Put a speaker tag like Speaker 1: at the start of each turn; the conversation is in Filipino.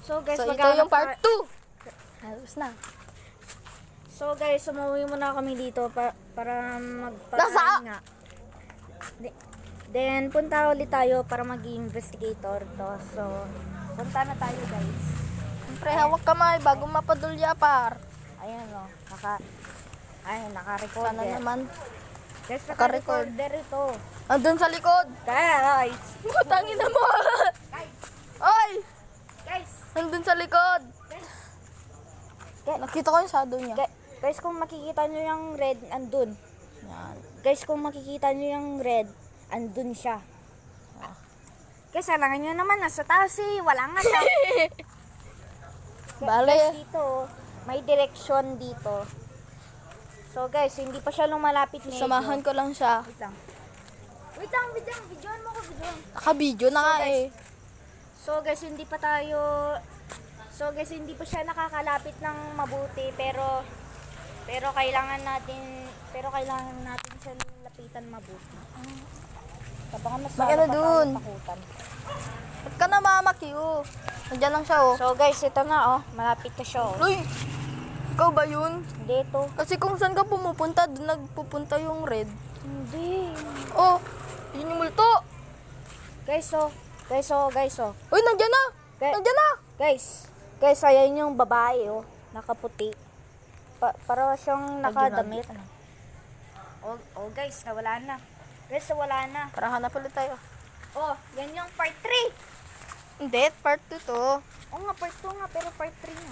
Speaker 1: So guys,
Speaker 2: So, ito yung part 2. Ayos na.
Speaker 1: So guys, umuwi muna kami dito para magpapahinga. Then punta ulit tayo para mag-investigator to. So punta na tayo guys.
Speaker 2: Siyempre, hawak kamay bago mapadulya par.
Speaker 1: Ayan o, naka-recorder.
Speaker 2: Sana naman.
Speaker 1: Guys,
Speaker 2: Naka-record.
Speaker 1: naka-recorder ito.
Speaker 2: Andun sa likod.
Speaker 1: Guys!
Speaker 2: Tangin na mo.
Speaker 1: Guys!
Speaker 2: Oy!
Speaker 1: Guys!
Speaker 2: Andun sa likod.
Speaker 1: Guys!
Speaker 2: Nakita ko yung shadow niya.
Speaker 1: Guys, kung makikita nyo yung red, andun.
Speaker 2: Yan.
Speaker 1: Guys, kung makikita nyo yung red, andun siya. Guys, alangan nyo naman, nasa taas eh. Wala nga siya.
Speaker 2: Bale.
Speaker 1: Guys, dito, may direction dito. So guys, hindi pa siya lumalapit medyo.
Speaker 2: Samahan ko lang siya.
Speaker 1: Wait lang. Videoan mo ko, videoan.
Speaker 2: Naka-video na nga eh.
Speaker 1: So guys, hindi pa siya nakakalapit ng mabuti, pero kailangan natin siya lapitan mabuti. Baka mas
Speaker 2: May ano dun?
Speaker 1: takutan.
Speaker 2: Ba't ka na mamakiyo? Nandiyan lang siya oh.
Speaker 1: So guys, ito na oh, malapit na siya oh.
Speaker 2: Uy! Ikaw ba yun?
Speaker 1: Hindi ito.
Speaker 2: Kasi kung saan ka pumupunta, doon nagpupunta yung red.
Speaker 1: Hindi.
Speaker 2: Oh! Yun yung multo!
Speaker 1: Guys, oh.
Speaker 2: Uy! Nandiyan na!
Speaker 1: Guys.
Speaker 2: Nandiyan na!
Speaker 1: Guys, ayan yung babae oh, nakaputi. Para siyang nakadamit. Oh guys, nawala na. Guys, nawala na.
Speaker 2: Para hanap ulit tayo.
Speaker 1: Oh, yan yung part 3.
Speaker 2: Hindi, part 2 to.
Speaker 1: Oo nga, part 2 nga, pero part 3 nga.